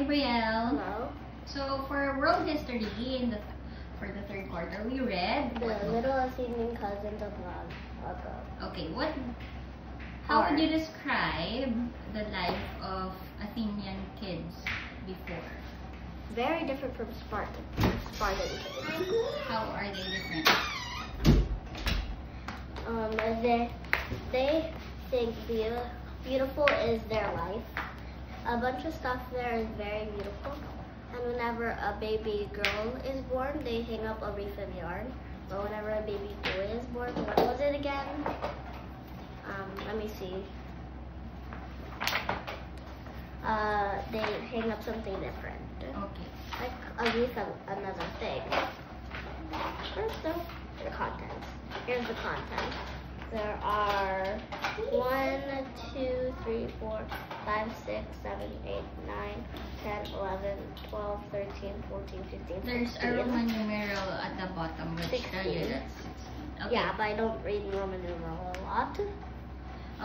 Brielle. Hello. So for world history for the third quarter, we read The Little Athenian Cousins of Lago. Okay, how would you describe the life of Athenian kids before? Very different from Spartan kids. How are they different? They think beautiful is their life. A bunch of stuff there is very beautiful. And whenever a baby girl is born, they hang up a wreath of yarn. But whenever a baby boy is born, what was it again? Let me see. They hang up something different. Okay. Like a wreath of another thing. First though, the contents. Here's the contents. There are 1, 2, 3, 4, 5, 6, 7, 8, 9, 10, 11, 12, 13, 14, 15, There's 16. a Roman numeral at the bottom which tells you 16. that's okay. Yeah, but I don't read Roman numeral a lot.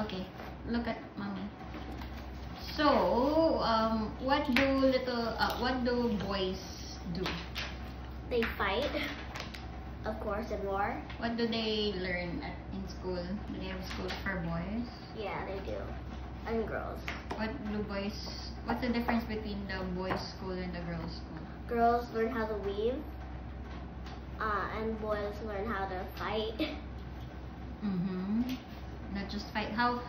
Okay, look at mommy. So, what do boys do? They fight, of course, in war. What do they learn in school? Do they have school for boys? Yeah, they do. And girls. What's the difference between the boys' school and the girls' school? Girls learn how to weave, and boys learn how to fight. Not just fight. How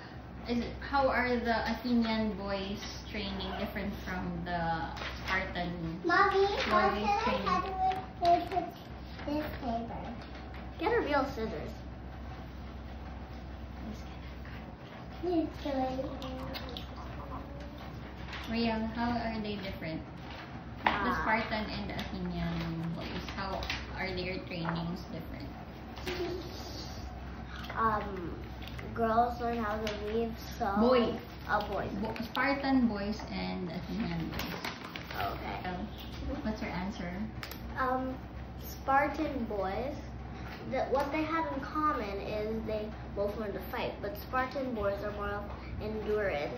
are the Athenian boys training different from the Spartan Mommy, how boys can I training? cut with this paper? Get a real scissors. Riel, how are they different? The Spartan and the Athenian boys, how are their trainings different? Girls learn how to weave, sew. Boys. Boys. Spartan boys and Athenian boys. Okay. What's your answer? Spartan boys, what they have in common is they both learn to fight, but Spartan boys are more of endurance.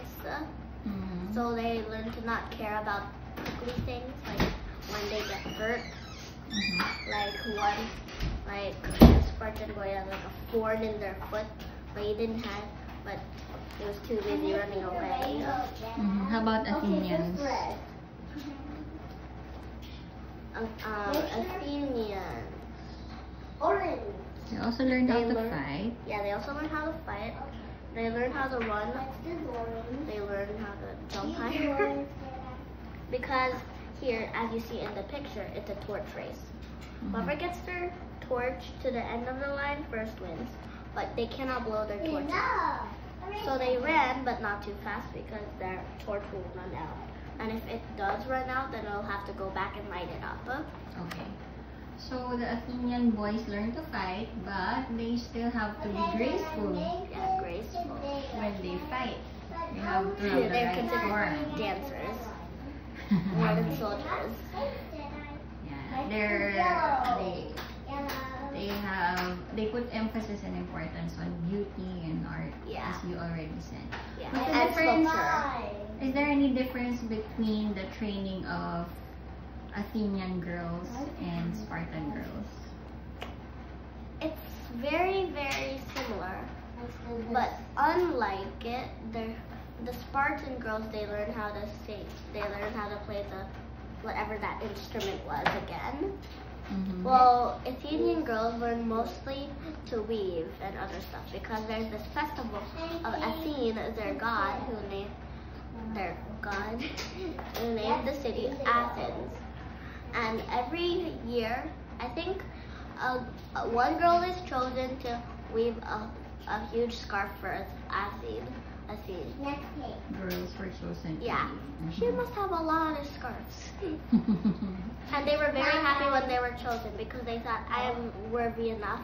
So they learn to not care about ugly things, like when they get hurt. Like a Spartan boy had like a thorn in their foot, but he was too busy running away. How about Athenians? Athenians. Orange. They also learn how to fight. Yeah, they also learn how to fight. They learn how to run. Orange. They learn how to jump higher. Because here, as you see in the picture, it's a torch race. Whoever gets their torch to the end of the line first wins. But they cannot blow their torch out. So they ran, but not too fast because their torch will run out. And if it does run out, then they'll have to go back and light it up. Okay. So the Athenian boys learn to fight, but they still have to be graceful Yeah, graceful. when they fight. They have to have the They're right considered form. dancers more than soldiers. Yeah, they put emphasis and importance on beauty and art, Yeah. as you already said. Yeah. What's the And difference? sculpture. Is there any difference between the training of Athenian girls and Spartan girls? It's very, very similar. But unlike it, the Spartan girls, they learn how to sing. They learn how to play whatever that instrument was again. Well, Athenian girls learn mostly to weave and other stuff because there's this festival of Athene, their god, who named the city Athens. And every year, I think one girl is chosen to weave a huge scarf for Athene. Girls were chosen. Yeah, she must have a lot of scarves. And they were very happy when they were chosen because they thought, I am worthy enough.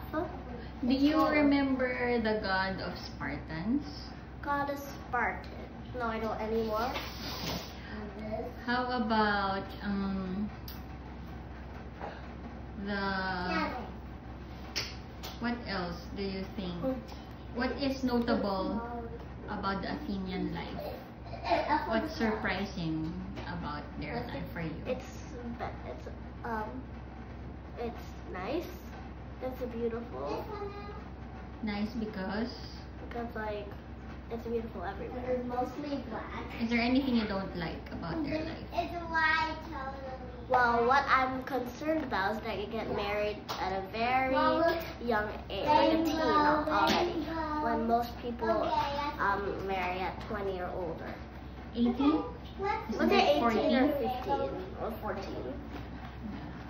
Do you remember the god of Spartans? God is Spartan. No, I don't anymore. How about what else do you think? What is notable about the Athenian life? What's surprising about their life for you? It's nice. It's beautiful Nice because... because like it's beautiful everywhere. They're mostly black. Is there anything you don't like about their life? It's white totally. Well, what I'm concerned about is that you get married at a very young age, like a teen already, when most people marry at 20 or older. 18? Was Isn't it it 18 or 14? 15 or 14?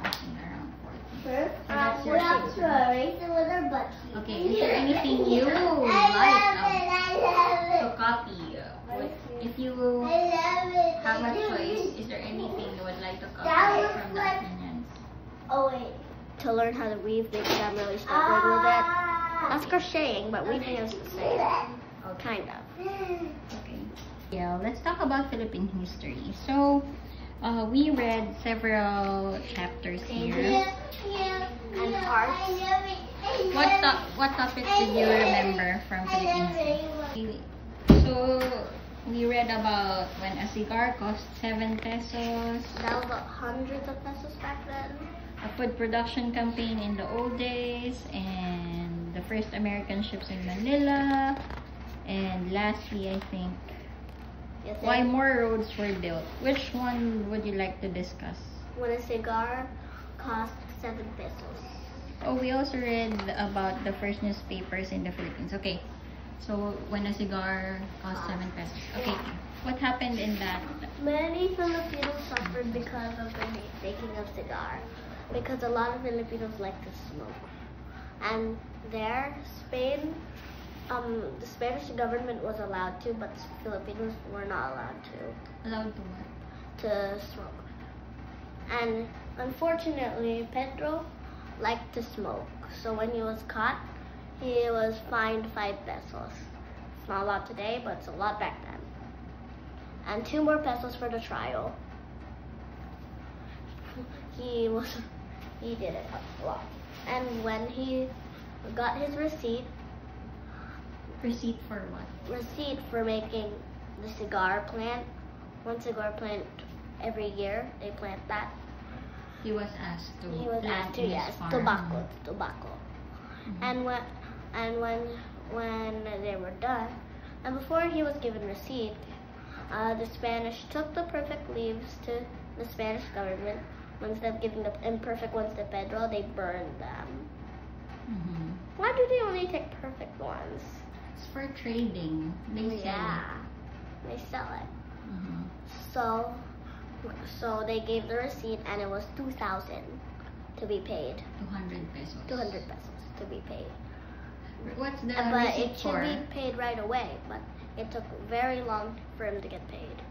I think around 14. First, that's your without sister. strawberries and with her butt cheeks. Okay, is there anything you like I love to it. copy? If you I love it. have a choice, is there anything you would like to That copy looks from the like- Athenians? Oh wait. To learn how to weave because I'm really struggling with it. That's crocheting, but weaving is the same. Kind of. Okay. Yeah, let's talk about Philippine history. So, we read several chapters here. And parts. What topics did you remember from Philippine history? So, we read about when a cigar cost 7 pesos, That was hundreds of pesos back then. a food production campaign in the old days, and the first American ships in Manila, and lastly, I think, Yes, why and more roads were built. Which one would you like to discuss? when a cigar cost 7 pesos. Oh, we also read about the first newspapers in the Philippines. Okay, so when a cigar cost 7 pesos. Okay, what happened in that? Many Filipinos suffered because of the making of cigar. Because a lot of Filipinos like to smoke. And there, Spain, the Spanish government was allowed to, but Filipinos were not allowed Allowed to what? to smoke. And unfortunately, Pedro liked to smoke. So when he was caught, he was fined 5 pesos. It's not a lot today, but it's a lot back then. And 2 more pesos for the trial. He did it a lot. And when he got his receipt Receipt for what? making the cigar plant, one cigar plant every year, they plant that. He was asked to He was plant asked to, in his yes, farm. tobacco. Mhm. And when they were done, and before he was given receipt, the Spanish took the perfect leaves to the Spanish government. Instead of giving the imperfect ones to Pedro, they burned them. Mhm. Why do they only take perfect ones? It's for trading. They sell Yeah, they sell it. it. Mhm. So they gave the receipt, and it was 2,000 to be paid. 200 pesos. 200 pesos to be paid. What's the But receipt it should for? be paid right away. But it took very long for him to get paid.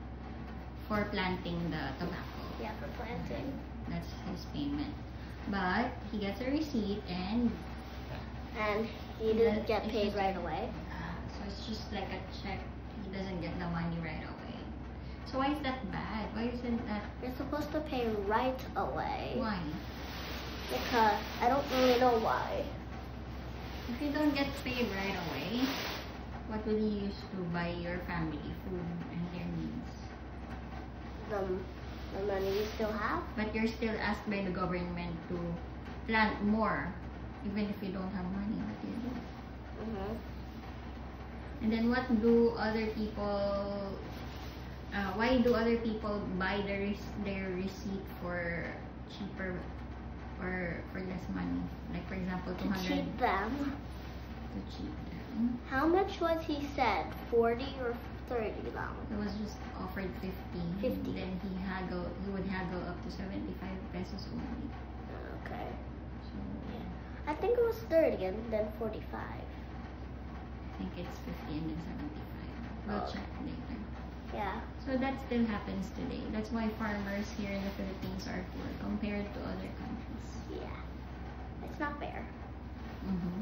For planting the tobacco. Yeah, for planting. That's his payment. But he gets a receipt and And he didn't get It's paid just- right away. so it's just like a check. He doesn't get the money right away. So why is that bad? Why isn't that? You're supposed to pay right away. Why? Because I don't really know why. If you don't get paid right away, what will you use to buy your family food and their needs? The money you still have. But you're still asked by the government to plant more, even if you don't have money. What do you do? Mm-hmm. And then what do other people? Why do other people buy their receipt for cheaper or for less money? Like for example, To 200 cheat them. to cheat them. How much was he said? 40 or 30 now? It was just offered 50. 50. Then he would haggle up to 75 pesos only. Okay. So I think it was 30 and then 45. I think it's 50 and then 75. We'll Oh. check later. Yeah. So that still happens today. That's why farmers here in the Philippines are poor compared to other countries. Yeah. It's not fair. Mm-hmm.